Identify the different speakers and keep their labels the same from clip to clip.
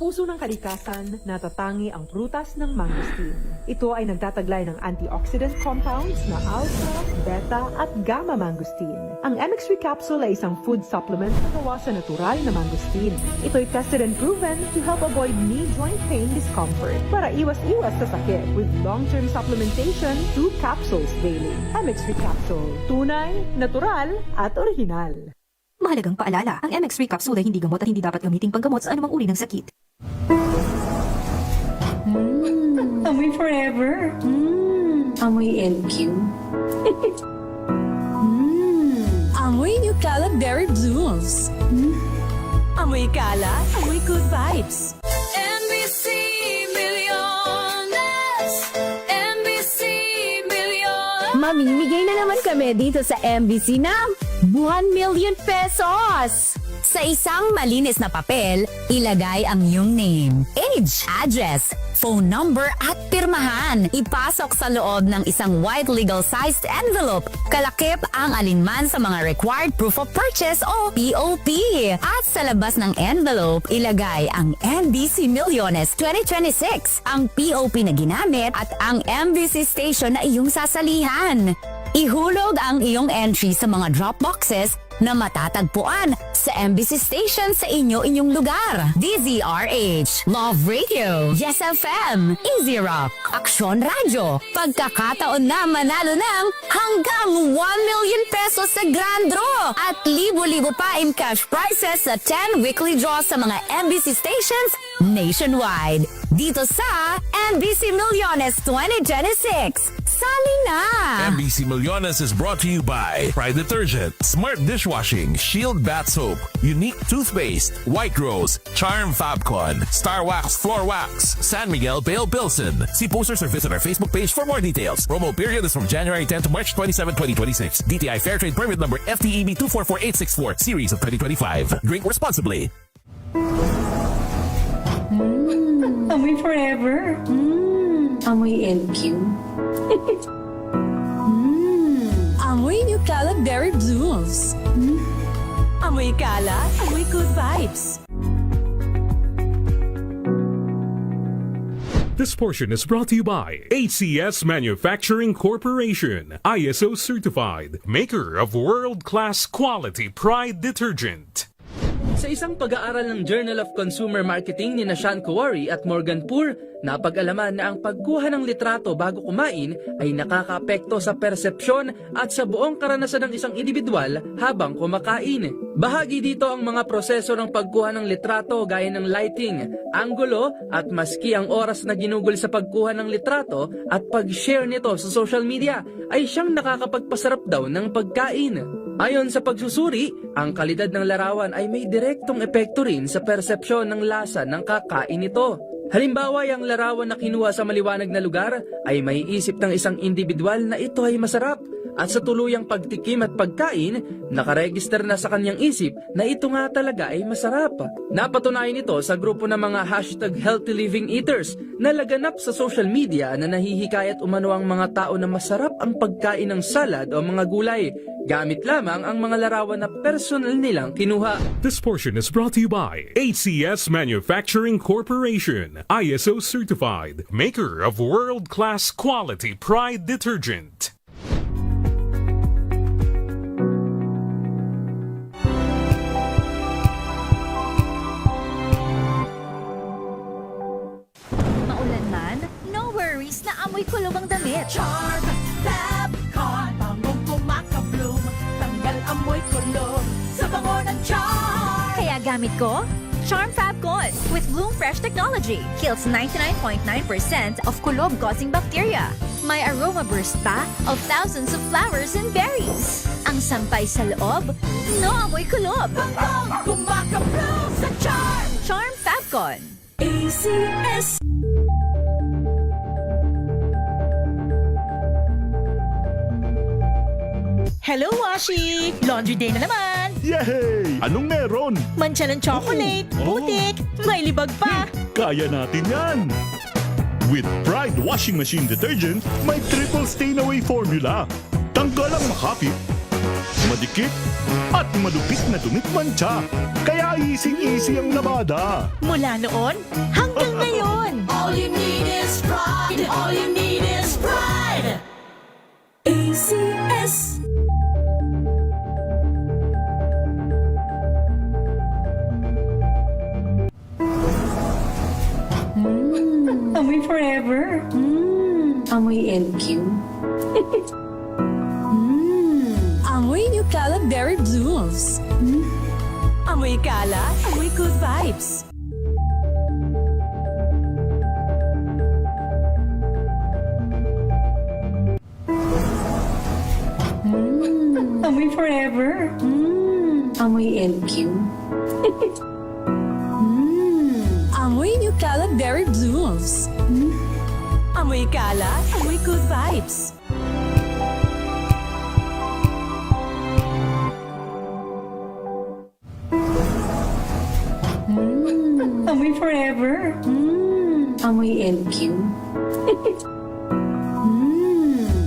Speaker 1: puso ng kalikasan, natatangi ang prutas ng mangosteen. Ito ay nagtataglay ng antioxidant compounds na alpha, beta at gamma mangosteen. Ang MX3 capsule ay isang food supplement na gawa sa natural na mangosteen. Ito ay tested and proven to help avoid knee joint pain discomfort para iwas-iwas sa sakit with long-term supplementation 2 capsules daily. MX3 capsule. Tunay, natural at original.
Speaker 2: Mahalagang paalala, ang MX3 capsule ay hindi gamot at hindi dapat gamiting panggamot sa anumang uri ng sakit.
Speaker 3: Amoy forever. Amoy LQ.
Speaker 4: Amoy New Calab Berry Blooms. Amoy Kala, amoy good vibes.
Speaker 5: NBC Milyones! NBC Milyones!
Speaker 6: Mamimigay na naman kami dito sa MBC ng 1 million pesos!
Speaker 7: Sa isang malinis na papel, ilagay ang iyong name, age, address, phone number at pirmahan. Ipasok sa loob ng isang white legal-sized envelope. Kalakip ang alinman sa mga required proof of purchase o POP. At sa labas ng envelope, ilagay ang NBC Milyones 2026, ang POP na ginamit at ang MBC station na iyong sasalihan. Ihulog ang iyong entry sa mga drop boxes na matatagpuan sa MBC station sa inyong lugar. DZRH, Love Radio, Yes FM, Easy Rock, Aksyon Radio. Pagkakataon na manalo ng hanggang 1 million pesos sa Grand Draw at libo-libo pa in cash prizes sa 10 weekly draws sa mga MBC stations nationwide. Dito sa MBC Milyones 2026. Sali na!
Speaker 8: MBC Milyones is brought to you by Pride Detergent, Smart Dishwashing, Shield Bath Soap, Unique Toothpaste, White Rose, Charm Fabcon, Star Wax Floor Wax, San Miguel Bale Bilson. See posters or visit our Facebook page for more details. Promo period is from January 10 to March 27, 2026. DTI Fair Trade Permit number FTEB 244864, series of 2025. Drink responsibly.
Speaker 3: Amoy forever. Amoy LQ.
Speaker 4: Amoy New Calab Berry Blooms. Amoy Kala, amoy good vibes.
Speaker 9: This portion is brought to you by ACS Manufacturing Corporation, ISO certified, maker of world-class quality Pride detergent.
Speaker 10: Sa isang pag-aaral ng Journal of Consumer Marketing ni Sean Kowari at Morgan Poor, napag-alaman na ang pagkuha ng litrato bago kumain ay nakakaapekto sa persepsyon at sa buong karanasan ng isang individual habang kumakain. Bahagi dito ang mga proseso ng pagkuha ng litrato gaya ng lighting, anggulo at maski ang oras na ginugol sa pagkuha ng litrato at pag-share nito sa social media ay siyang nakakapagpasarap daw ng pagkain. Ayon sa pagsusuri, ang kalidad ng larawan ay may direktong epekto rin sa persepsyon ng lasa ng kakain nito. Halimbawa, ang larawan na kinuha sa maliwanag na lugar ay maiisip ng isang individual na ito ay masarap at sa tuluyang pagtikim at pagkain, nakaregister na sa kanyang isip na ito nga talaga ay masarap. Napatunayan ito sa grupo ng mga #Healthy Living Eaters na laganap sa social media na nahihikayat umano ang mga tao na masarap ang pagkain ng salad o mga gulay, gamit lamang ang mga larawan na personal nilang kinuha.
Speaker 9: This portion is brought to you by ACS Manufacturing Corporation, ISO certified, maker of world-class quality Pride detergent.
Speaker 2: Maulan man, no worries na amoy kulog ang damit.
Speaker 5: Charm Fabcon, bangong kumakabloom, tanggal amoy kulog sa bango ng charm.
Speaker 2: Kaya gamit ko, Charm Fabcon with Bloom Fresh technology. Kills 99.9% of kulob-causing bacteria. May aroma burst pa of thousands of flowers and berries. Ang sampay sa loob, no amoy kulob.
Speaker 5: Bangong kumakabloom sa charm.
Speaker 2: Charm Fabcon.
Speaker 5: ACS.
Speaker 4: Hello, Washi! Laundry day na naman!
Speaker 11: Yay! Anong meron?
Speaker 4: Mancha ng chocolate, putik, may libag pa!
Speaker 11: Kaya natin yan! With Pride Washing Machine Detergent, may triple stain away formula. Tanggal ang makapit, madikit at madupit na dumit mancha. Kaya easy-easy ang labada.
Speaker 4: Mula noon hanggang ngayon.
Speaker 5: All you need is pride. All you need is pride. ACS.
Speaker 3: Amoy forever. Amoy LQ.
Speaker 6: Amoy New Caleb Berry Blooms.
Speaker 4: Amoy kala, amoy good vibes.
Speaker 3: Amoy forever. Amoy LQ.
Speaker 6: Amoy New Caleb Berry Blooms.
Speaker 4: Amoy kala, amoy good vibes.
Speaker 3: Amoy forever. Amoy LQ.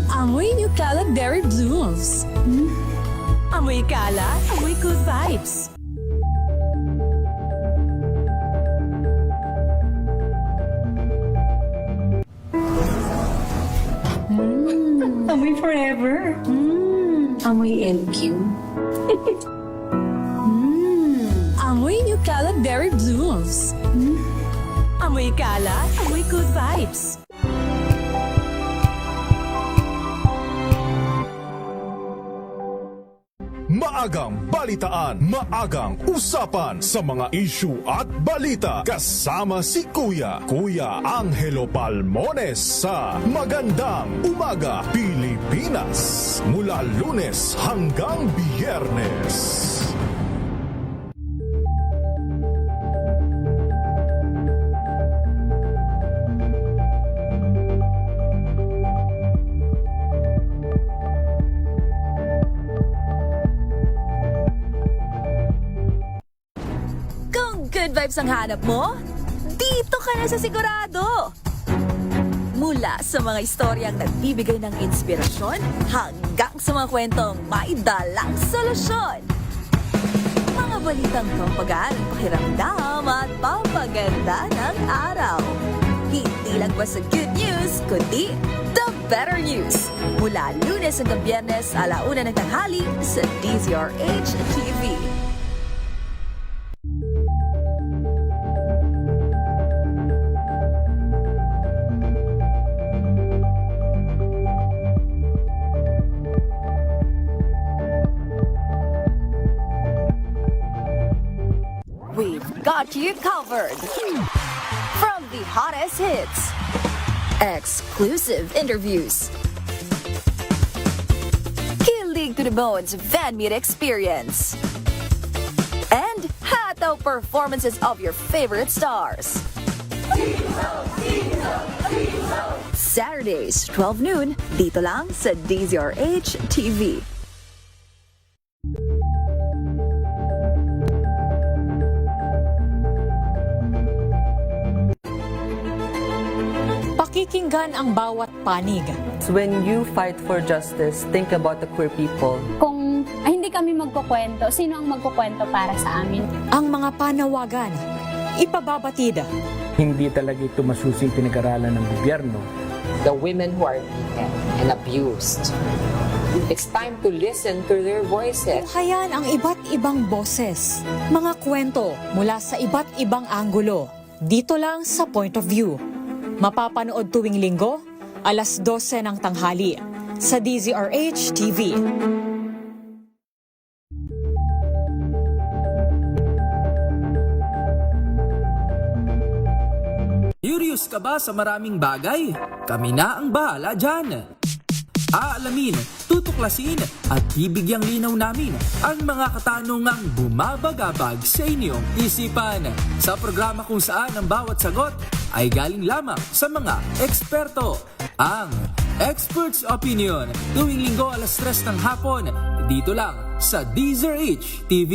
Speaker 6: Amoy New Caleb Berry Blooms.
Speaker 4: Amoy kala, amoy good vibes.
Speaker 3: Amoy forever. Amoy LQ.
Speaker 6: Amoy New Caleb Berry Blooms.
Speaker 4: Amoy kala, amoy good vibes.
Speaker 11: Maagang balitaan, maagang usapan sa mga issue at balita. Kasama si Kuya Angelo Palmones sa Magandang Umaga Pilipinas. Mula Lunes hanggang Biyernes.
Speaker 2: Good vibes ang hanap mo? Dito ka na sa sigurado! Mula sa mga istoryang nagbibigay ng inspirasyon hanggang sa mga kwentong may dalang solusyon. Mga balitang pampagaan ang pakiramdam at papaganda ng araw. Hindi lang ba sa good news, kundi the better news. Mula Lunes hanggang Biyernes, 1:00 ng tanghali sa DZRH TV. We've got you covered. From the hottest hits, exclusive interviews, kilig to the bones fan meet experience, and hataw performances of your favorite stars. Saturdays, 12 noon, dito lang sa DZRH TV.
Speaker 6: Pakikinggan ang bawat panig.
Speaker 12: When you fight for justice, think about the queer people.
Speaker 13: Kung hindi kami magkukwento, sino ang magkukwento para sa amin?
Speaker 6: Ang mga panawagan, ipababatid.
Speaker 14: Hindi talaga ito masusing pinag-aralan ng gobyerno.
Speaker 15: The women who are beaten and abused. It's time to listen to their voices.
Speaker 6: Hayan ang iba't ibang boses, mga kwento mula sa iba't ibang anggulo. Dito lang sa Point of View. Mapapanood tuwing linggo, 12:00 ng tanghali sa DZRH TV.
Speaker 10: Curious ka ba sa maraming bagay? Kami na ang bahala dyan. Aalamin, tutuklasin at bibigyang linaw namin ang mga katanungang bumabagabag sa inyong isipan. Sa programa kung saan ang bawat sagot ay galing lamang sa mga eksperto. Ang Expert's Opinion, tuwing linggo 3:00 ng hapon, dito lang sa DZRH TV.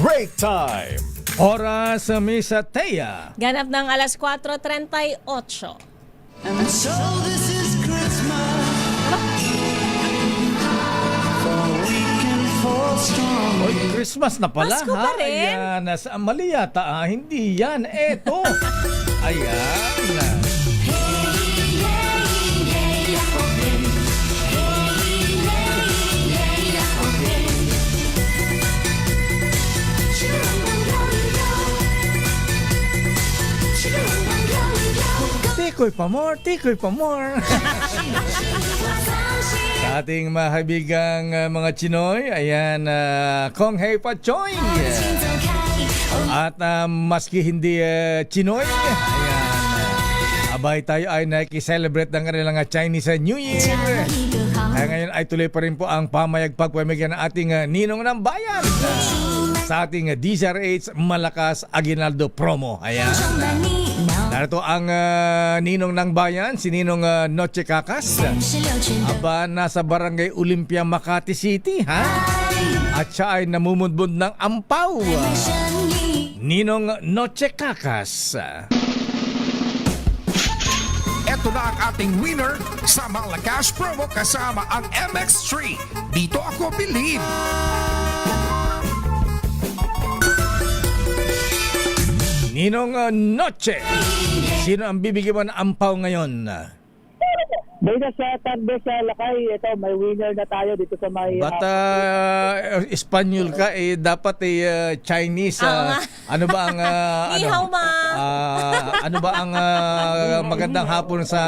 Speaker 11: Break time!
Speaker 14: Oras sa Misa Teya.
Speaker 4: Ganap ng alas 4:38.
Speaker 5: And so this is Christmas.
Speaker 14: Oy, Christmas na pala,
Speaker 4: Pasko pa rin.
Speaker 14: Ayan, nasa mali yata, hindi yan. Eto. Ayan. Tikoy pa more. Sa ating mga kaibigang mga Chinoy, ayan, Kong Hei Pa Choy. At maski hindi Chinoy, ayan, abay tayo ay nakikiselebrate ng kanilang Chinese New Year. Kaya ngayon ay tuloy pa rin po ang pamayagpagpamigyan ng ating Ninong ng Bayan sa ating DZRH Malakas Aguinaldo promo. Ayan. Narito ang Ninong ng Bayan, si Ninong Noche Kakas. Aba, nasa Barangay Olympia, Makati City, ha? At siya ay namumudbud ng ampaw. Ninong Noche Kakas.
Speaker 8: Ito na ang ating winner sa Malakas promo kasama ang MX3. Dito ako bilib.
Speaker 14: Ninong Noche, sino ang bibigyan mo ng ampaw ngayon?
Speaker 16: Dahil sa tarde sa Lakay, ito, may winner na tayo dito sa may...
Speaker 14: Bata Espanyol ka, dapat Chinese. Ano ba ang...
Speaker 4: Ni hao ma.
Speaker 14: Ano ba ang magandang hapon sa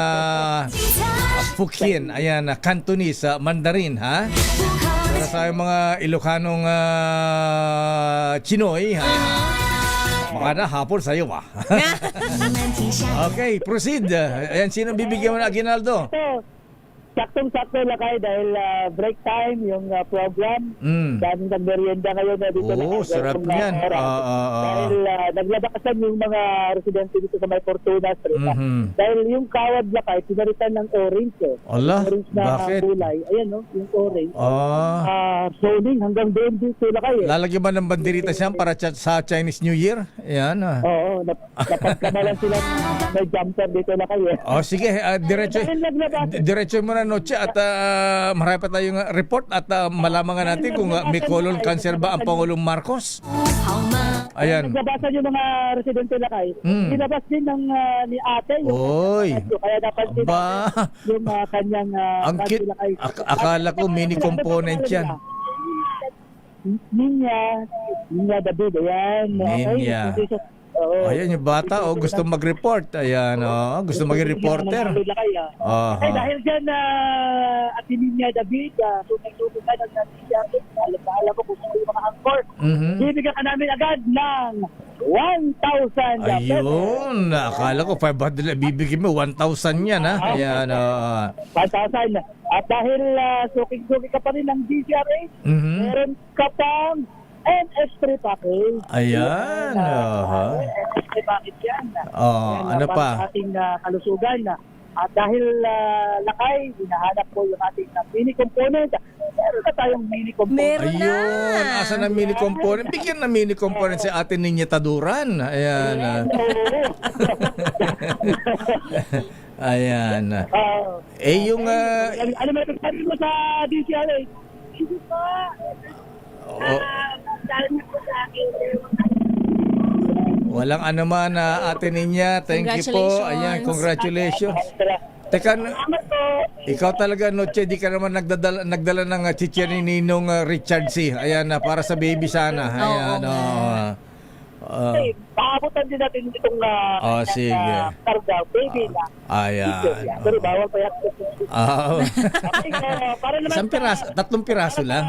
Speaker 14: Fukien? Ayan, Cantonese, Mandarin, ha? Para sa mga Ilocanong Chinoy, ha? Baka na hapon sa'yo, ba? Okay, proceed. Ayan, sino bibigyan mo na Aguinaldo?
Speaker 16: Ito, saktong-sakto Lakay dahil break time, yung program. Daming nagmerienda ngayon na dito.
Speaker 14: Sarap niyan.
Speaker 16: Dahil naglabakasan yung mga residente dito sa may Fortuna Street. Dahil yung kawad Lakay, pinaritan ng orange.
Speaker 14: Ala,
Speaker 16: orange na
Speaker 14: bakit?
Speaker 16: kulay. Ayan, no, yung orange. Zoning hanggang doon dito Lakay.
Speaker 14: Lalagyan ba ng banderita siya para sa Chinese New Year? Ayan.
Speaker 16: Oo, napagkamalan sila may jumper dito Lakay.
Speaker 14: Sige, diretso mo na Noche at marami pa tayong report at malaman nga natin kung may colon cancer ba ang Pangulong Marcos. Ayan.
Speaker 16: Nagbabasa yung mga residente Lakay. Sinabas din ng ni ate yung kaya dapat din yung kanyang
Speaker 14: ang cute. Akala ko mini component yan.
Speaker 16: Ninya David, ayan.
Speaker 14: Ninya. Ayan yung bata, gusto mag-report. Ayan, gusto maging reporter.
Speaker 16: Dahil dyan, at Ninya David, susunod na ng alam ko kung sino yung mga angkor. Bibigyan ka namin agad ng 1,000.
Speaker 14: Ayun, akala ko 500, bibigyan mo 1,000 yan, ha? Ayan,
Speaker 16: 1,000. At dahil suking-suking ka pa rin ng DCRH, meron ka pang NS3 package.
Speaker 14: Ayan.
Speaker 16: NS3 package yan.
Speaker 14: Ano pa?
Speaker 16: Ating kalusugan. At dahil Lakay, hinahanap ko yung ating mini component. Meron na tayong mini component.
Speaker 14: Ayun, asa na mini component? Bigyan na mini component si Ate Ninya Taduran. Ayan. Ayan. Yung...
Speaker 16: ano may pagsabi mo sa DCRA? Hindi pa.
Speaker 14: Walang anuman na Ate Ninya. Thank you po. Ayan, congratulations. Teka, ikaw talaga Noche, di ka naman nagdala ng chichir ni Ninong Richard C. Ayan, para sa baby sana. Ayan,
Speaker 16: Paabutan din natin itong
Speaker 14: sige.
Speaker 16: karga, baby na.
Speaker 14: Ayan.
Speaker 16: Pero bawal pa yan. Para naman
Speaker 14: isang piraso, 3 piraso lang.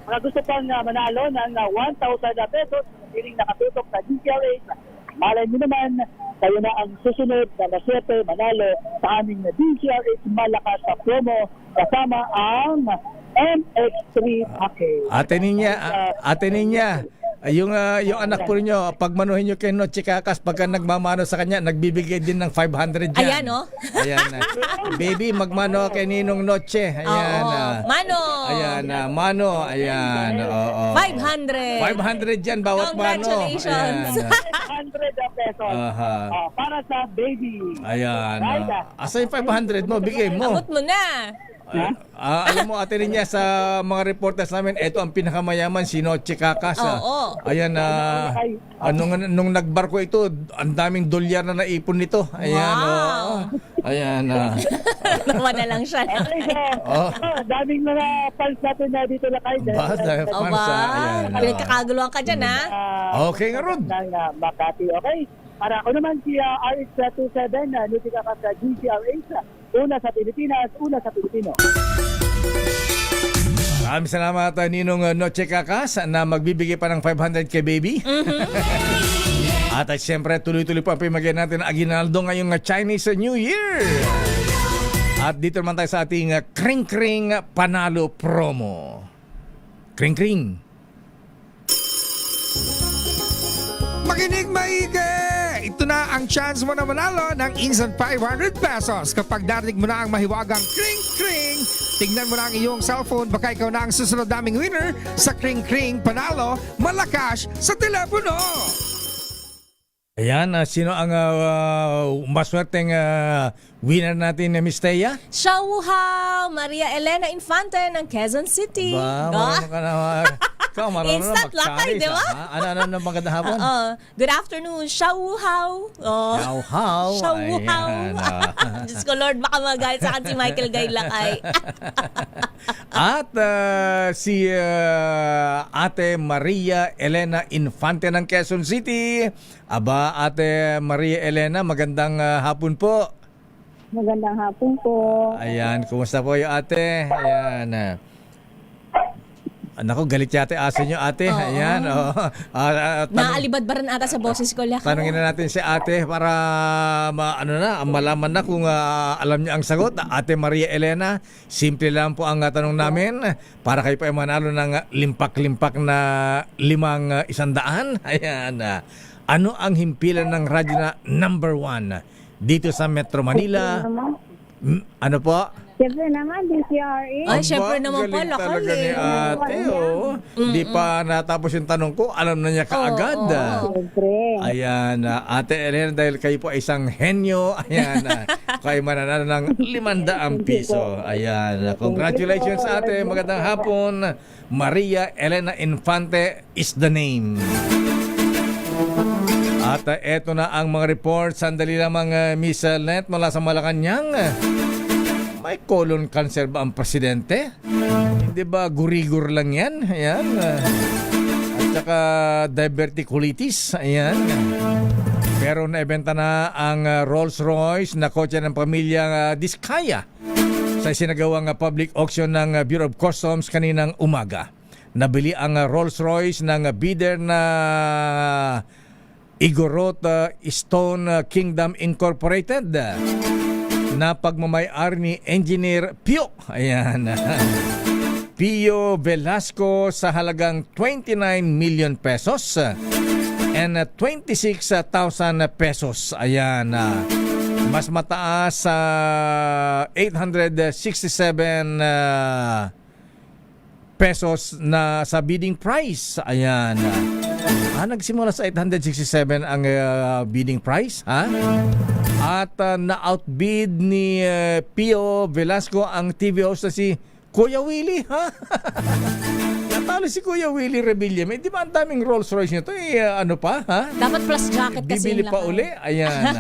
Speaker 16: Mga gusto pang manalo ng 1,000 pesos, piling nakatutok sa DCRH. Malay nyo naman, kayo na ang susunod na 7 manalo sa aming DCRH Malakas sa promo kasama ang MX3 package.
Speaker 14: Ate Ninya, yung anak po niyo, pag manuhin niyo kay Noche Kakas, pagka nagmamano sa kanya, nagbibigay din ng 500 yan.
Speaker 4: Ayan,
Speaker 14: Ayan. Baby, magmano kay Ninong Noche. Ayan.
Speaker 4: Mano!
Speaker 14: Ayan. Ayan, mano. Ayan, oo.
Speaker 4: 500.
Speaker 14: 500 yan bawat mano.
Speaker 4: Congratulations.
Speaker 14: Ayan.
Speaker 16: 500 pesos.
Speaker 14: Aha.
Speaker 16: Para sa baby.
Speaker 14: Ayan.
Speaker 16: Right?
Speaker 14: Asa yung 500 mo? Bigay mo.
Speaker 4: Abot mo na.
Speaker 14: Alam mo, Ate Ninya, sa mga reporters namin, ito ang pinakamayaman, si Noche Cacas.
Speaker 4: Oo.
Speaker 14: Ayan, nung nagbarko ito, ang daming dolyar na naipon nito. Ayan,
Speaker 4: Wow.
Speaker 14: Ayan.
Speaker 4: Nawa na lang siya.
Speaker 16: Okay, so, daming mga fans natin na dito na kayo.
Speaker 14: Basta, pansa. Ayan.
Speaker 4: Pinagkakaguluhan ka dyan, ha?
Speaker 14: Okay nga, Rod.
Speaker 16: Ng Makati, okay? Para ako naman si RH27, Nutika ka sa GCRH. Una sa Pilipinas, una sa Pilipino.
Speaker 14: Maraming salamat, Ninong Noche Cacas, na magbibigay pa ng 500 kay baby. At siyempre, tuloy-tuloy pa ang pimagyan natin ang aginaldo ngayong Chinese New Year. At dito naman tayo sa ating Kring Kring Panalo Promo. Kring Kring.
Speaker 17: Makinig maigi! Ito na ang chance mo na manalo ng instant 500 pesos kapag narinig mo na ang mahiwagang Kring Kring. Tignan mo na ang iyong cellphone, baka ikaw na ang susunod naming winner sa Kring Kring Panalo Malakas sa telepono.
Speaker 14: Ayan, sino ang maswerteng winner natin, Miss Teya?
Speaker 4: Shauhaw! Maria Elena Infante ng Quezon City.
Speaker 14: Marunong ka na. Ikaw, marunong
Speaker 4: Instant
Speaker 14: na
Speaker 4: lakay, di ba?
Speaker 14: Ano magandang hapon?
Speaker 4: Good afternoon, Shauhaw.
Speaker 14: Shauhaw.
Speaker 4: Shauhaw. Diyos ko, Lord, baka magalit sa akin si Michael Gay Lakay.
Speaker 14: At si Ate Maria Elena Infante ng Quezon City. Aba, Ate Maria Elena, magandang hapon po.
Speaker 13: Magandang hapon po.
Speaker 14: Ayan, kumusta po yung ate? Ayan. Nako, galit yate aso nyo, ate.
Speaker 4: Oo.
Speaker 14: Ayan.
Speaker 4: Naalibad ba rin ata sa boses ko, Lakay?
Speaker 14: Tanungin na natin si ate para malaman na kung alam niya ang sagot. Ate Maria Elena, simple lang po ang tanong namin para kayo pa ay manalo ng limpak-limpak na 500. Ayan. Ano ang himpilan ng radyo na number 1 dito sa Metro Manila? Ano po?
Speaker 13: Siyempre naman, DCRA.
Speaker 4: Ay, siyempre naman
Speaker 14: galing
Speaker 4: pala,
Speaker 14: talaga
Speaker 4: Kali.
Speaker 14: ni ate, oh. Di pa natapos yung tanong ko, alam na niya kaagad.
Speaker 13: Siyempre.
Speaker 14: Ayan, Ate Elena, dahil kayo po ay isang henyo, ayan, kayo mananalo ng 500 piso. Ayan, congratulations ate, magandang hapon. Maria Elena Infante is the name. At eto na ang mga report. Sandali lamang, Miss Let, mula sa Malacanang. May colon cancer ba ang presidente? Hindi ba gurigur lang yan? Ayan. At saka diverticulitis. Ayan. Pero naibenta na ang Rolls Royce na kotse ng pamilyang Diskaya sa sinagawang public auction ng Bureau of Customs kaninang umaga. Nabili ang Rolls Royce ng bidder na Igorot Stone Kingdom Incorporated na pagmamay-ari ni Engineer Pio. Ayan. Pio Velasco sa halagang 29 million pesos and 26,000 pesos. Ayan. Mas mataas sa 867 pesos na sa bidding price. Ayan. Nagsimula sa 867 ang bidding price, ha? At na-outbid ni Pio Velasco ang TV host na si Kuya Willie, ha? Natalo si Kuya Willie Revilla. Di ba ang daming Rolls Royce nito? Ano pa, ha?
Speaker 4: Dapat plus jacket kasi.
Speaker 14: Bibili pa uli. Ayan.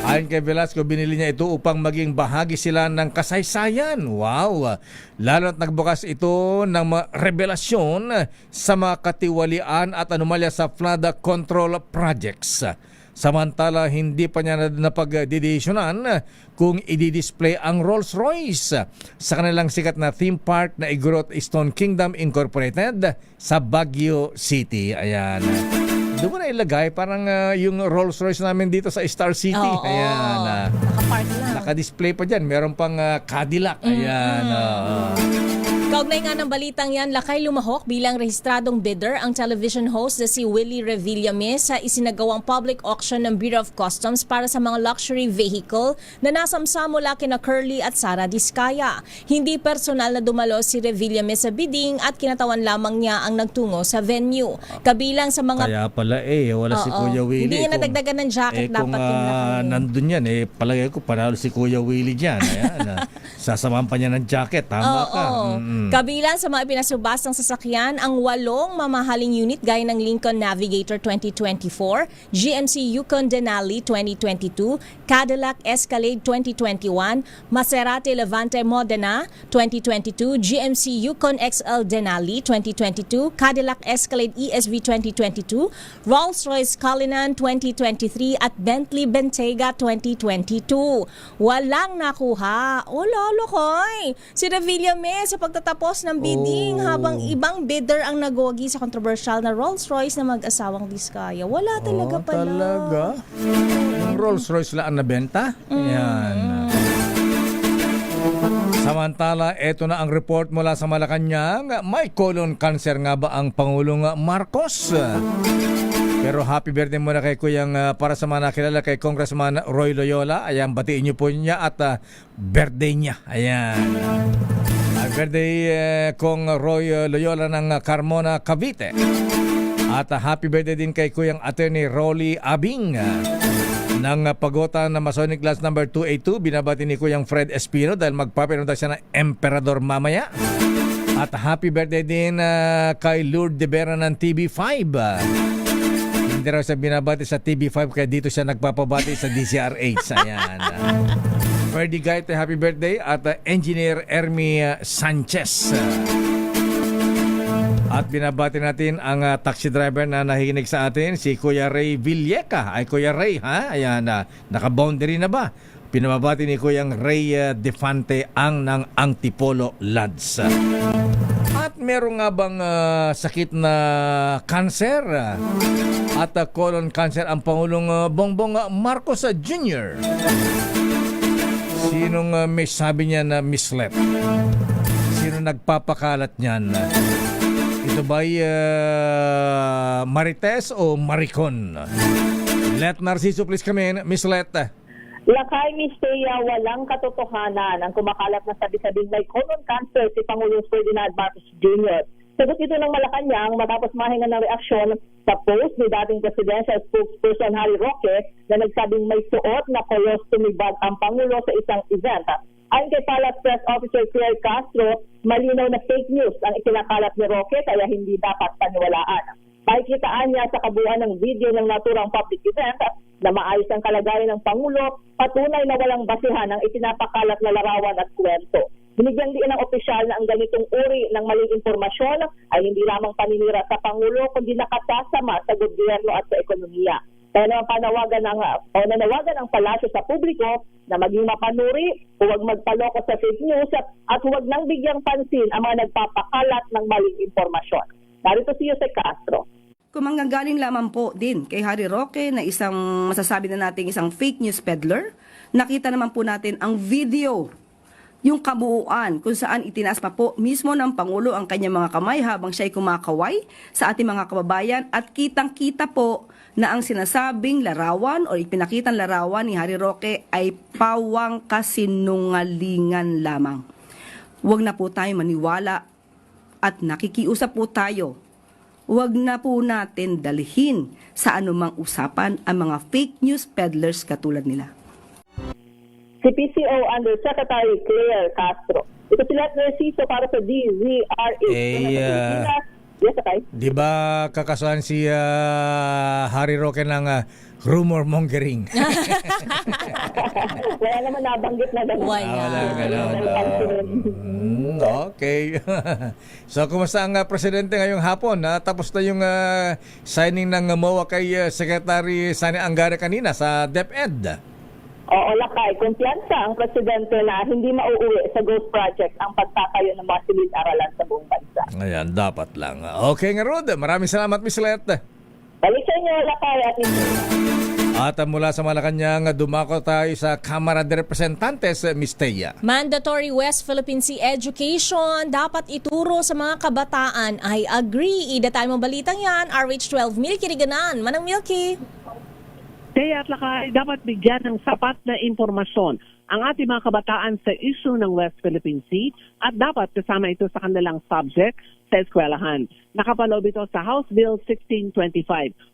Speaker 14: Ayon kay Velasco, binili niya ito upang maging bahagi sila ng kasaysayan. Wow! Lalo't nagbukas ito ng revelasyon sa mga katiwalian at anomalya sa flood control projects. Samantala, hindi pa niya napagdidesyonan kung i-display ang Rolls Royce sa kanilang sikat na theme park na Igorot Stone Kingdom Incorporated sa Baguio City. Ayan. Doon mo na ilagay parang yung Rolls Royce namin dito sa Star City.
Speaker 4: Oo,
Speaker 14: ayan.
Speaker 4: Nakapark lang.
Speaker 14: Naka-display pa dyan. Meron pang Cadillac. Ayan.
Speaker 4: Ikaw Kaugnay nga ng balitang yan, lakay lumahok bilang rehistradong bidder ang television host na si Willie Revillame sa isinagawang public auction ng Bureau of Customs para sa mga luxury vehicle na nasamsa mula kina Curly at Sara Diskaya. Hindi personal na dumalo si Revillame sa bidding at kinatawan lamang niya ang nagtungo sa venue. Kabilang sa mga...
Speaker 14: Kaya pala wala si Kuya Willie.
Speaker 4: Hindi niya nadagdagan ng jacket dapat
Speaker 14: kung nandun yan, palagay ko panalo si Kuya Willie dyan. Ayan, sasamahan pa niya ng jacket. Tama ka.
Speaker 4: Kabilang sa mga pinasubastang sasakyan, ang 8 mamahaling unit gaya ng Lincoln Navigator 2024, GMC Yukon Denali 2022, Cadillac Escalade 2021, Maserati Levante Modena 2022, GMC Yukon XL Denali 2022, Cadillac Escalade ESV 2022, Rolls-Royce Cullinan 2023 at Bentley Bentayga 2022. Walang nakuha. Lolo koy! Si Revillame sa pagtatapos ng bidding habang ibang bidder ang nagwagi sa controversial na Rolls-Royce na mag-asawang Diskaya. Wala talaga pala.
Speaker 14: Talaga? Yung Rolls-Royce lang ang nabenta? Yan. Samantala, eto na ang report mula sa Malacanang. May colon cancer nga ba ang Pangulong Marcos? Pero happy birthday muna kay Kuyang para sa mga nakilala kay Congressman Roy Loyola. Ayan, batiin niyo po niya at birthday niya. Ayan. Birthday Kong Roy Loyola ng Carmona, Cavite. At happy birthday din kay Kuyang Attorney Rolly Abing ng Pagotan na Masonic Class number 282. Binabati ni Kuyang Fred Espino dahil magpapirunta siya ng Emperador mamaya. At happy birthday din kay Lourdes de Vera ng TV5. Hindi raw siya binabati sa TV5 kaya dito siya nagpapabati sa DCRH. Ayan. Ferdy Gaite, happy birthday. At Engineer Ermi Sanchez. At binabati natin ang taxi driver na nakikinig sa atin, si Kuya Ray Villeca. Ay, Kuya Ray, ha? Ayan, naka-boundary na ba? Pinababati ni Kuyang Ray Defante ang ng Antipolo Lads. At meron nga bang sakit na cancer at colon cancer ang Pangulong Bongbong Marcos Jr.? Sinong may sabi niya na misled? Sino nagpapakalat niyan? Ito ba'y Marites o Maricon? Let Narciso please come in. Miss Let.
Speaker 18: Lakay, Miss Thea, walang katotohanan ang kumakalat na sabi-sabing may colon cancer si Pangulong Ferdinand Marcos Jr. Sagot ito ng Malacanang matapos mahinga ng reaksyon sa post ni dating presidential spokesperson Harry Roque na nagsabing may suot na colostomy bag ang Pangulo sa isang event. Ayon kay Palace Press Officer Claire Castro, malinaw na fake news ang ikinakalat ni Roque kaya hindi dapat paniwalaan. Makikitaan niya sa kabuuan ng video ng naturang public event na maayos ang kalagayan ng Pangulo, patunay na walang basihan ang itinapakalat na larawan at kwento. Binigyang diin ng opisyal na ang ganitong uri ng maling impormasyon ay hindi lamang paninira sa Pangulo kundi nakasasama sa gobyerno at sa ekonomiya. Kaya naman nanawagan ang palasyo sa publiko na maging mapanuri, huwag magpaloko sa fake news at huwag nang bigyang pansin ang mga nagpapakalat ng maling impormasyon. Narito si Jose Castro.
Speaker 19: Kung manggagaling lamang po din kay Harry Roque na isang masasabi na natin isang fake news peddler, nakita naman po natin ang video, yung kabuuan kung saan itinaas pa po mismo ng Pangulo ang kanyang mga kamay habang siya'y kumakaway sa ating mga kababayan at kitang-kita po na ang sinasabing larawan o ipinakitang larawan ni Harry Roque ay pawang kasinungalingan lamang. Huwag na po tayo maniwala at nakikiusap po tayo. Huwag na po natin dalhin sa anumang usapan ang mga fake news peddlers katulad nila.
Speaker 18: Si PCO Undersecretary Claire Castro. Ito si Let Narciso para sa DZRH. Yes, okay.
Speaker 14: Di ba kakasuhan si Harry Roque ng rumor mongering?
Speaker 18: Wala naman nabanggit na gano'n.
Speaker 14: Okay. So, kumusta ang presidente ngayong hapon? Tapos na yung signing ng MOA kay Secretary Sani Angara kanina sa DepEd.
Speaker 18: Oo, Lakay. Kumpiyansa ang presidente na hindi mauuwi sa Ghost Project ang pagtatayo ng mga silid-aralan sa buong bansa.
Speaker 14: Ayan, dapat lang. Okay nga, Rod. Maraming salamat, Miss Let.
Speaker 18: Balik sa inyo, Lakay at
Speaker 14: At mula sa Malacanang, dumako tayo sa Kamara de Representantes, Ms. Thea.
Speaker 4: Mandatory West Philippine Sea education dapat ituro sa mga kabataan. I agree. Ida tayo mong balitang yan. RH12 Milky Riganan. Manang Milky.
Speaker 20: Kaya at lakay, dapat bigyan ng sapat na impormasyon ang ating mga kabataan sa issue ng West Philippine Sea at dapat kasama ito sa kanilang subject sa eskwelahan. Nakapaloob ito sa House Bill 1625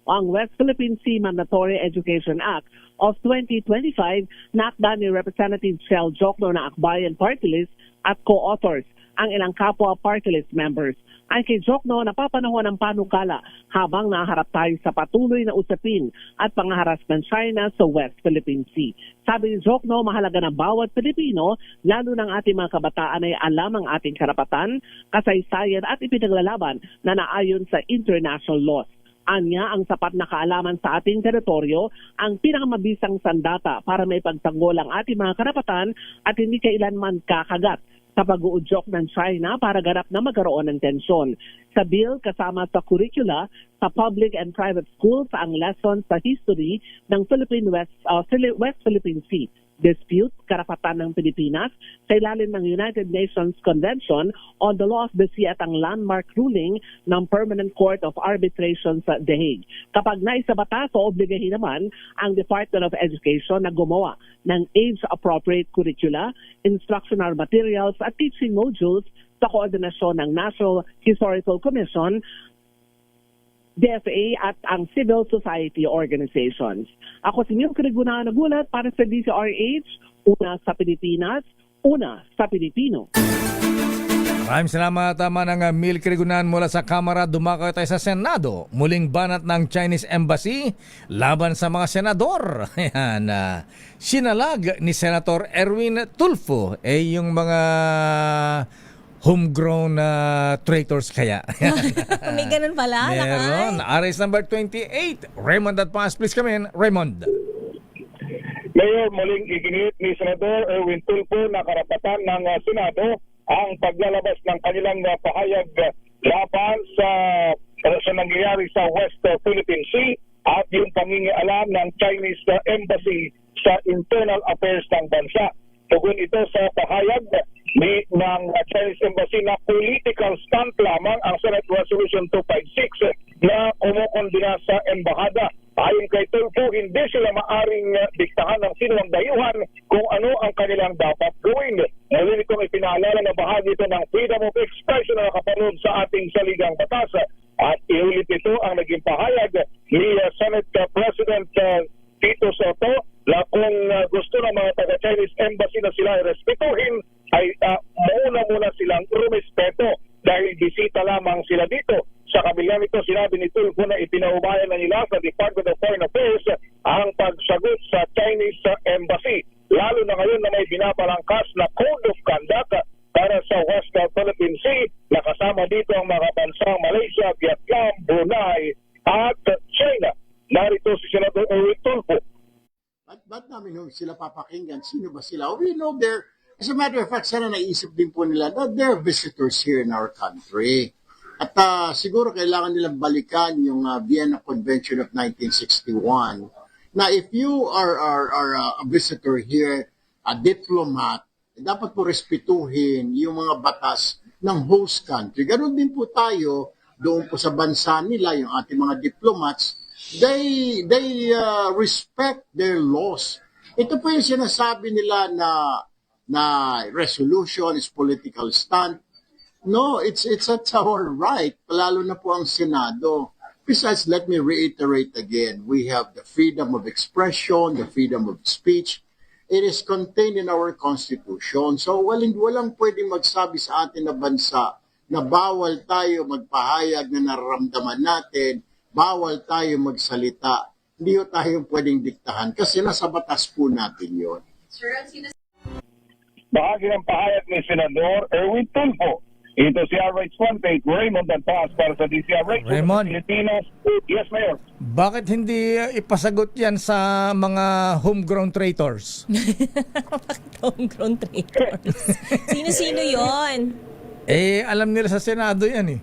Speaker 20: o ang West Philippine Sea Mandatory Education Act of 2025 na akda ni Representative Shell Jokno na Akbayan Party List at co-authors ang ilang kapwa party list members. Ay kay Jokno, napapanahon ang panukala habang naharap tayo sa patuloy na usapin at pangaharas ng China sa West Philippine Sea. Sabi ni Jokno, mahalaga na bawat Pilipino, lalo ng ating mga kabataan ay alam ang ating karapatan, kasaysayan at ipinaglalaban na naayon sa international laws. Anya, ang sapat na kaalaman sa ating teritoryo ang pinakamabisang sandata para may pagtanggol ang ating mga karapatan at hindi kailanman kakagat sa pag-uudyok ng China para ganap na magkaroon ng tensyon. Sa bill, kasama sa curricula sa public and private schools ang lessons sa history ng West Philippine Sea, dispute, karapatan ng Pilipinas sa ilalim ng United Nations Convention on the Law of the Sea at ang landmark ruling ng Permanent Court of Arbitration sa The Hague. Kapag naisabata, so obligahin naman ang Department of Education na gumawa ng age-appropriate curricula, instructional materials at teaching modules sa koordinasyon ng National Historical Commission, DFA at ang civil society organizations. Ako si Milky Riganan nagulat para sa DCRH, una sa Pilipinas, una sa Pilipino.
Speaker 14: Maraming salamat, Manang Milky Riganan mula sa Kamara. Dumako tayo sa Senado. Muling banat ng Chinese Embassy laban sa mga senador. Ayan, sinalag ni Senator Erwin Tulfo yung mga homegrown traitors kaya.
Speaker 4: May ganun pala.
Speaker 14: Meron. Arrest number 28. Raymond at Paas, please come in. Raymond.
Speaker 21: Mayor, muling iginit ni Senador Erwin Tulfo na karapatan ng Senado ang paglalabas ng kanilang pahayag laban sa nangyayari sa West Philippine Sea at yung pangingialam ng Chinese Embassy sa internal affairs ng bansa. Tugon ito sa pahayag ng Chinese Embassy na political stunt lamang ang Senate Resolution 256 na kumukondina sa embahada. Ayon kay Tulfo, hindi sila maaring diktahan ng sino ang dayuhan kung ano ang kanilang dapat gawin. Muli nitong ipinaalala na bahagi ito ng freedom of expression na nakapanood sa ating saligang batas. At iulit ito ang naging pahayag ni Senate President Tito Soto na kung gusto ng mga taga-Chinese Embassy na sila ay respetuhin, ay muna silang rumespeto dahil bisita lamang sila dito. Sa kabila nito, sinabi ni Tulfo na ipinaubayan na nila sa Department of Foreign Affairs ang pagsagot sa Chinese Embassy. Lalo na ngayon na may binapalangkas na Code of Conduct para sa West Philippine Sea na kasama dito ang mga bansang Malaysia, Vietnam, Brunei at China. Narito si Senador Erwin Tulfo.
Speaker 22: Ba't namin sila papakinggan? Sino ba sila? We know they're, as a matter of fact, sana naisip din po nila na they're visitors here in our country. At siguro kailangan nilang balikan yung Vienna Convention of 1961 na if you are a visitor here, a diplomat, dapat po respetuhin yung mga batas ng host country. Ganun din po tayo doon po sa bansa nila, yung ating mga diplomats, they respect their laws. Ito po yung sinasabi nila na resolution is political stunt. No, it's our right, lalo na po ang Senado. Besides, let me reiterate again, we have the freedom of expression, the freedom of speech. It is contained in our Constitution. So, walang pwedeng magsabi sa atin na bansa na bawal tayo magpahayag na nararamdaman natin, bawal tayo magsalita. Hindi tayo pwedeng diktahan kasi nasa batas po natin yun.
Speaker 21: Bahagi ng pahayag ni Senador Erwin Tulfo. Ito si RH18, Raymond Dantas para sa DCRH.
Speaker 14: Raymond.
Speaker 21: Pilipinas. Yes, Mayor.
Speaker 14: Bakit hindi ipasagot yan sa mga homegrown traitors?
Speaker 4: Homegrown traitors. Sino-sino yon?
Speaker 14: Alam nila sa Senado yan eh.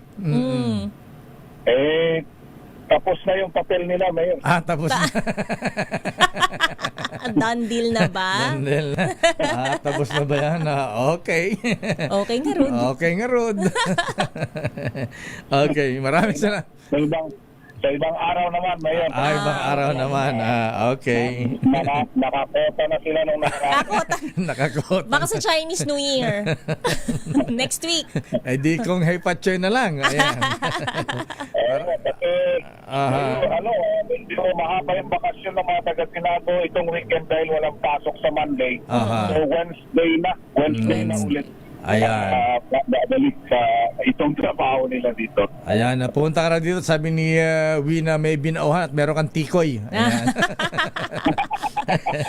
Speaker 21: Tapos na yung papel nila, Mayor.
Speaker 14: Tapos na.
Speaker 4: Done deal na ba?
Speaker 14: Dandel. Tapos na ba yan? Okay.
Speaker 4: Okay nga, Rod.
Speaker 14: Okay nga, Rod. Okay, maraming salamat.
Speaker 21: Sa ibang araw naman, Mayor.
Speaker 14: Ibang araw naman. Okay.
Speaker 21: Nakakota na sila nung
Speaker 4: Nakakota.
Speaker 14: Nakakota.
Speaker 4: Baka sa Chinese New Year. Next week.
Speaker 14: Di kong hey patchoy na lang. Ayan.
Speaker 21: Hindi ko mahaba yung bakasyon ng mga taga-Senado itong weekend dahil walang pasok sa Monday. So Wednesday na ulit.
Speaker 14: Ayan.
Speaker 21: Babalik sa itong trabaho nila dito.
Speaker 14: Ayan, pumunta ka na dito. Sabi ni Wina, may binauhan at meron kang tikoy. Ayan.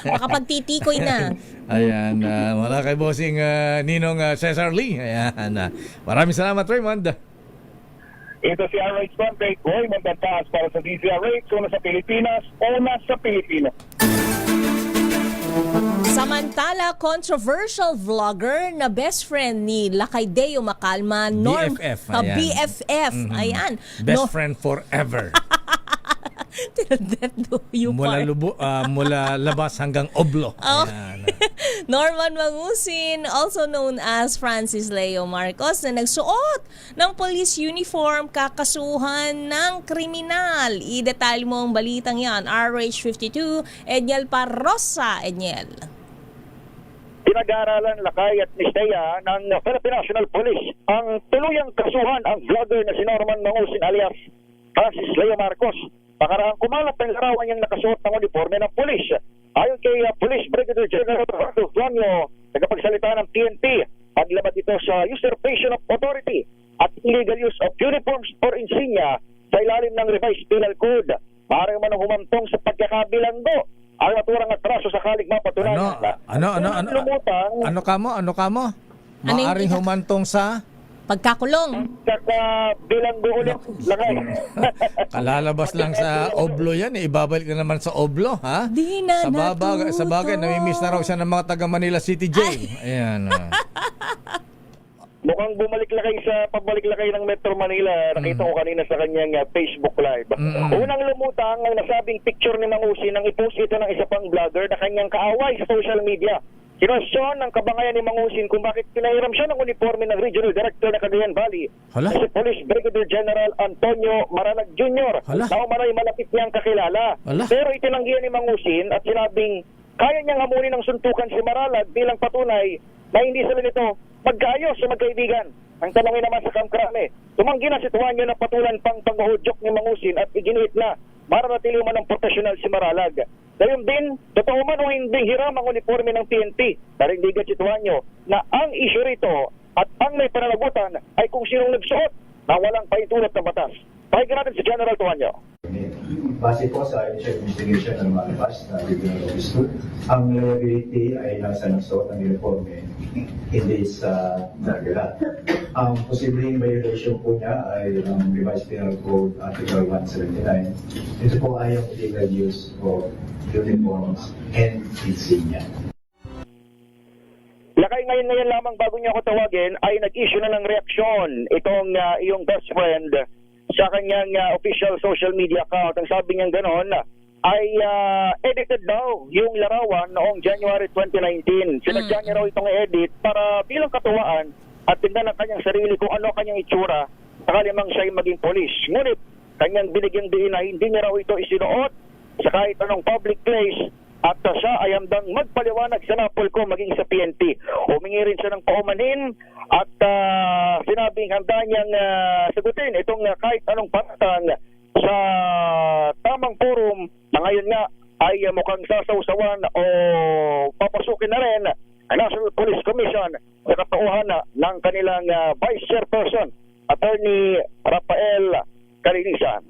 Speaker 4: Makapagtitikoy na.
Speaker 14: Ayan, wala kay bossing Ninong Cesar Lee. Ayan, maraming salamat, Raymond.
Speaker 21: Ito si RH Contact, Raymond Dantas para sa DZRH, una sa Pilipinas, una sa Pilipino.
Speaker 4: Samantala, controversial vlogger na best friend ni Lacaydeo Macalma,
Speaker 14: BFF. Ayan.
Speaker 4: BFF. Ayan.
Speaker 14: Best friend forever. Mula labas hanggang oblo. Ayan.
Speaker 4: Norman Mangusin, also known as Francis Leo Marcos, na nagsuot ng police uniform kakasuhan ng kriminal. I-detalye mo ang balitang yan. RH52, Edniel Parrosa. Edniel.
Speaker 21: Pinag-aaralan Lakay at Nistea ng Philippine National Police ang tuluyang kasuhan ang vlogger na si Norman Mangusin alias Francis Leo Marcos. Pakaraang kumalat ng larawan niyang nakasuot ng uniforme ng pulis. Ayon kay Police Brigadier General Roberto Flanio, nagpagsalita ng PNP, paglaban ito sa usurpation of authority at illegal use of uniforms or insignia sa ilalim ng revised penal code. Maaaring man humantong sa pagkakabilanggo ang naturang atraso sa kalig mapatunayan.
Speaker 14: Ano ka mo? Maaring humantong sa
Speaker 4: pagkakulong.
Speaker 21: Bilanggo ulit.
Speaker 14: Kalalabas lang sa oblo yan. Ibabalik na naman sa oblo, ha?
Speaker 4: Di na
Speaker 14: sa bagay, namimiss na raw siya ng mga taga Manila City Jail. Ayan.
Speaker 21: Mukhang pagbalik lakay ng Metro Manila. Nakita ko kanina sa kanyang Facebook Live. Unang lumutang ang nasabing picture ni Mangusin nang i-post ito ng isa pang vlogger na kanyang kaaway sa social media. Kinwestiyon ng kabangayan ni Mangusin kung bakit pinahiram siya ng uniforme ng Regional Director ng Cagayan Valley, si Police Brigadier General Antonio Maranag Jr. na umaray malapit niyang kakilala. Pero itinanggihan ni Mangusin at sinabing kaya niyang hamunin ng suntukan si Maralag bilang patunay na hindi sila nito magkaayos sa magkaibigan. Ang tanongin naman sa Kamkrame, tumanggi na si Tuanyo na patulan pang panghudyok ni Mangusin at iginit na maranatili man ng profesional si Maralag. Gayon din, totoo man o hindi hiram ang uniforme ng PNP. Narindigan si Tuanyo na ang issue rito at ang may pananagutan ay kung sinong nagsuot na walang paintulot ng batas. Pakinggan natin si General Tuanyo.
Speaker 1: Base po sa initial investigation ng malabas na regional officer, ang liability ay nasa nagsuot ng uniforme, hindi sa nagala. Ang posibleng violation po niya ay ang Revised Penal Code Article 179. Ito po ay ang illegal use of uniforms and insignia.
Speaker 21: Lakay ngayon lamang bago niya ako tawagin ay nag-issue na ng reaksyon itong iyong best friend sa kanyang official social media account. Ang sabi niya gano'n ay edited daw yung larawan noong January 2019. Sinadya niya raw itong edit para bilang katuwaan at tingnan ang kanyang sarili kung ano kanyang itsura sakali mang siya ay maging polis. Ngunit kanyang binigyang diin na hindi niya raw ito isinuot sa kahit anong public place at siya ay handang magpaliwanag sa Napolcom maging sa PNP. Humingi rin siya ng paumanhin at sinabing handa niyang sagutin itong kahit anong paratang sa tamang forum na ngayon nga ay mukhang sasawsawan o papasukin na rin ang National Police Commission sa katauhan ng kanilang Vice Chairperson, Attorney Rafael Calinisan.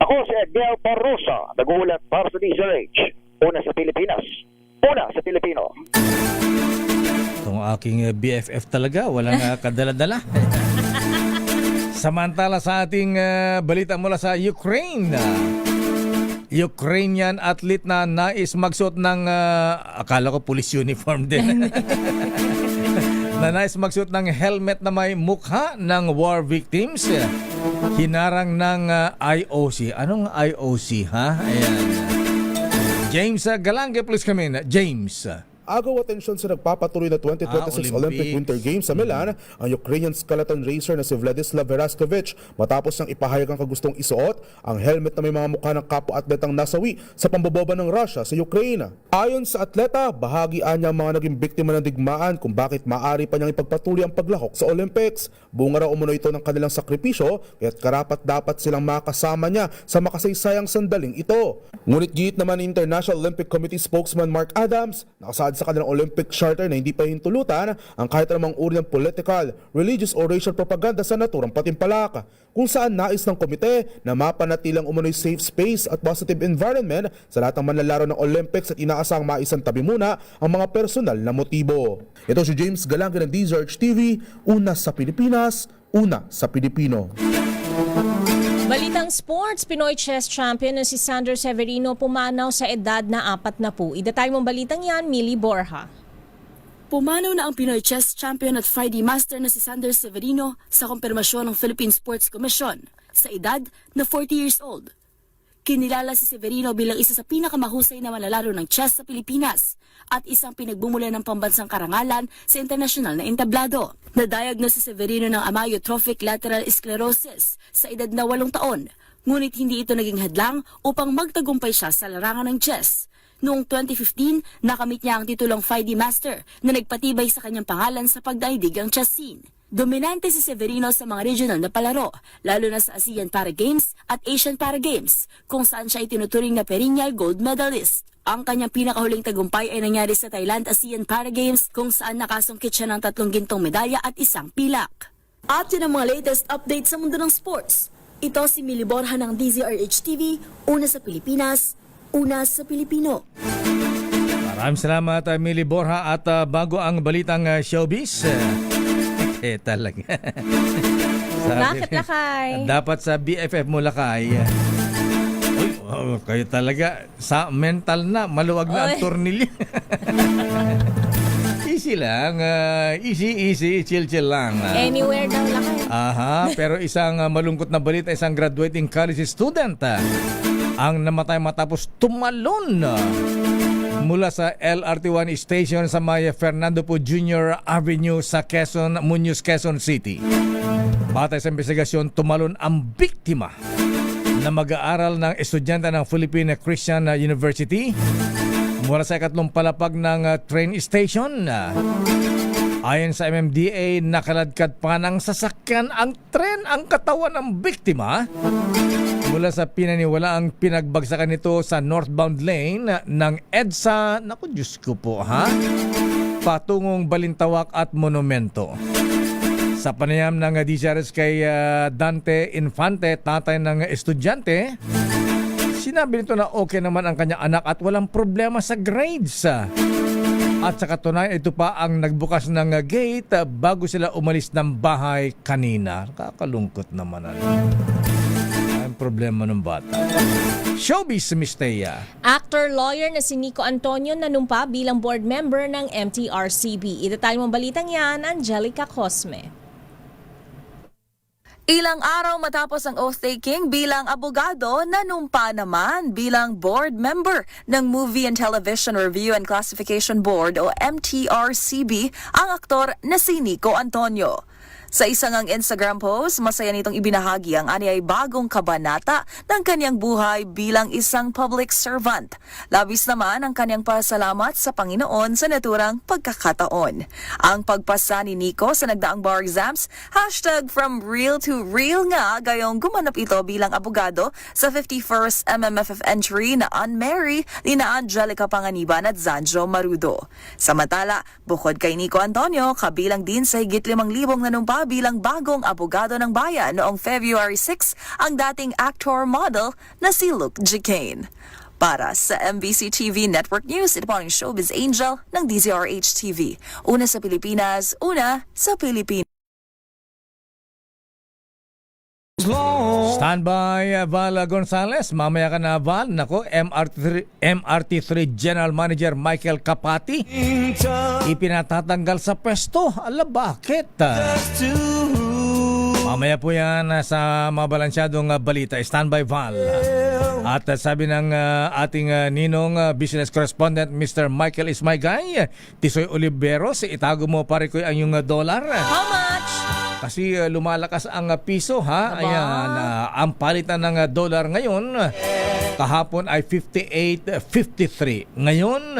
Speaker 21: Ako si Edniel Parrosa, nag-uulat para sa DZRH. Una sa Pilipinas, una sa Pilipino.
Speaker 14: Itong aking BFF talaga, walang kadala-dala. Samantala sa ating balita mula sa Ukraine. Ukrainian athlete na nais magsuot ng, akala ko police uniform din. na nais magsuot ng helmet na may mukha ng war victims. Hinarang ng IOC. Anong IOC, ha? Ayan. James Galange, please come in. James.
Speaker 7: Agaw atensyon sa nagpapatuloy na 2026 Olympic Winter Games sa Milan ang Ukrainian skeleton racer na si Vladislav Verastovich matapos niyang ipahayag ang kagustong isuot ang helmet na may mga mukha ng kapwa-atletang nasawi sa pamboboba ng Russia sa Ukraine. Ayon sa atleta, bahagian niya ang mga naging biktima ng digmaan kung bakit maaari pa niyang ipagpatuloy ang paglahok sa Olympics. Bunga raw umuno ito ng kanilang sakripisyo kaya't karapat-dapat silang makasama niya sa makasaysayang sandaling ito. Ngunit giit naman ni International Olympic Committee spokesman Mark Adams, nakasaad sa kanilang Olympic Charter na hindi pa hintulutan ang kahit anumang uri ng political, religious or racial propaganda sa naturang patimpalak, kung saan nais ng komite na mapanatilang umunoy safe space at positive environment sa lahat ng manlalaro ng Olympics at inaasang maisang tabi muna ang mga personal na motibo. Ito si James Galange ng DZRH TV, una sa Pilipinas, una sa Pilipino.
Speaker 4: Balitang sports, Pinoy chess champion na si Sander Severino pumanaw sa edad na 40. Idatay mong balitang yan, Millie Borja.
Speaker 9: Pumanaw na ang Pinoy chess champion at Friday master na si Sander Severino sa kumpirmasyon ng Philippine Sports Commission sa edad na 40 years old. Kinilala si Severino bilang isa sa pinakamahusay na manlalaro ng chess sa Pilipinas at isang pinagbumulan ng pambansang karangalan sa internasyonal na entablado. Nadiagnose si Severino ng amyotrophic lateral sclerosis sa edad na 8 taon, ngunit hindi ito naging hadlang upang magtagumpay siya sa larangan ng chess. Noong 2015, nakamit niya ang titulong FIDE Master na nagpatibay sa kanyang pangalan sa pagdaigdig ang chess scene. Dominante si Severino sa mga regional na palaro, lalo na sa ASEAN Para Games at Asian Para Games, kung saan siya itinuturing na perennial gold medalist. Ang kanyang pinakahuling tagumpay ay nangyari sa Thailand ASEAN Para Games, kung saan nakasungkit siya ng 3 gintong medalya at 1 pilak. At yun ang mga latest updates sa mundo ng sports. Ito si Millie Borja ng DZRH TV, una sa Pilipinas, una sa Pilipino.
Speaker 14: Maraming salamat, Millie Borja. At bago ang balitang showbiz, talaga.
Speaker 4: Bakit, Lakay?
Speaker 14: Dapat sa BFF mo, Lakay. Uy, kayo talaga sa mental na, maluwag na ang tornilyo. Easy lang, easy, chill lang.
Speaker 4: Anywhere daw, Lakay.
Speaker 14: Aha, pero isang malungkot na balita, isang graduating college student ang namatay matapos tumalon mula sa LRT1 station sa may Fernando Po Jr. Avenue sa Muñoz, Quezon City. Batay sa investigasyon, tumalon ang biktima na mag-aaral ng estudyante ng Philippine Christian University mula sa 2nd palapag ng train station. Ayon sa MMDA, nakaladkad pa ng sasakyan ang tren ang katawan ng biktima mula sa pinaniwalaang pinagbagsakan nito sa northbound lane ng EDSA, naku Diyos ko po ha, patungong Balintawak at Monumento. Sa panayam ng DZRH kay Dante Infante, tatay ng estudyante, sinabi nito na okay naman ang kanyang anak at walang problema sa grades. At sa katunayan, ito pa ang nagbukas ng gate bago sila umalis ng bahay kanina. Kakalungkot naman. Ang problema ng bata. Showbiz, Miss Thea.
Speaker 4: Actor-lawyer na si Nico Antonio nanumpa bilang board member ng MTRCB. Itatay mong balitang yan, Angelica Cosme.
Speaker 23: Ilang araw matapos ang oath-taking bilang abogado, nanumpa naman bilang board member ng Movie and Television Review and Classification Board o MTRCB ang aktor na si Nico Antonio. Sa isang ang Instagram post, masaya nitong ibinahagi ang anyay bagong kabanata ng kanyang buhay bilang isang public servant. Labis naman ang kanyang pasalamat sa Panginoon sa naturang pagkakataon. Ang pagpasa ni Nico sa nagdaang bar exams, #from real to real nga, gayong gumanap ito bilang abogado sa 51st MMFF entry na Unmarry ni na Angelica Panganiban at Zanjo Marudo. Samantala, bukod kay Nico Antonio, kabilang din sa higit 5,000 nanumpa bilang bagong abogado ng bayan noong February 6 ang dating actor-model na si Luke Jicane. Para sa MBC TV Network News, ito po ang Showbiz Angel ng DZRH TV. Una sa Pilipinas, una sa Pilipinas.
Speaker 14: Standby Val Gonzales. Mamaya ka na, Val. Nako, MRT3 General Manager Michael Kapati ipinatatanggal sa pwesto. Ala, bakit? Mamaya po yan sa mga balansyadong balita. Standby, Val. At sabi ng ating ninong business correspondent Mr. Michael Ismaygay, Tisoy Oliveros, itago mo pare ko ang yung dollar.
Speaker 4: How much?
Speaker 14: Kasi lumalakas ang piso, ha? Ayan, ang palitan ng dollar ngayon kahapon ay 58.53. Ngayon,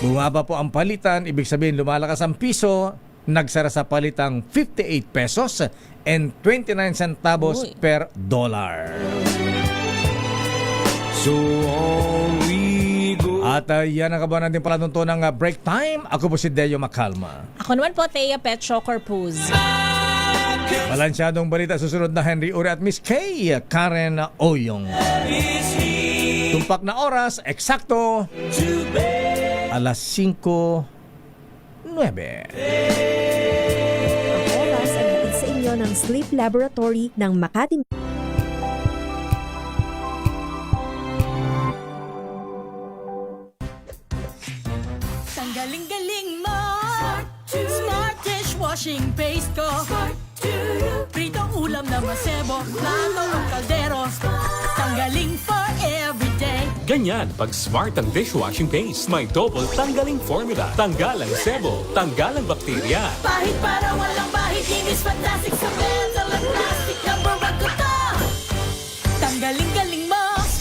Speaker 14: bumaba po ang palitan, ibig sabihin lumalakas ang piso, nagsara sa palitang 58 pesos and 29 centavos per dollar. So at yan ang kabahan natin pala nito ng break time. Ako po si Deo Macalma.
Speaker 4: Ako naman po, Thea Petro Corpuz.
Speaker 14: Balansyadong balita, susunod na Henry Uri at Miss Kay Karen Oyong. Tumpak na oras, eksakto alas 5:09.
Speaker 2: Ang oras ay hatid sa inyo ng Sleep Laboratory ng Makati.
Speaker 5: Galing-galing mo. Smart dishwashing paste ko. Pritong ulam na masebo. Plato o kaldero. Tanggaling for everyday.
Speaker 3: Ganyan pag smart ang dishwashing paste. May double tanggaling formula. Tanggal ang sebo. Tanggal ang bakterya.
Speaker 5: Pahit para walang bahid. Linis fantastic sa metal at plastic. Number 1 ko to. Tanggaling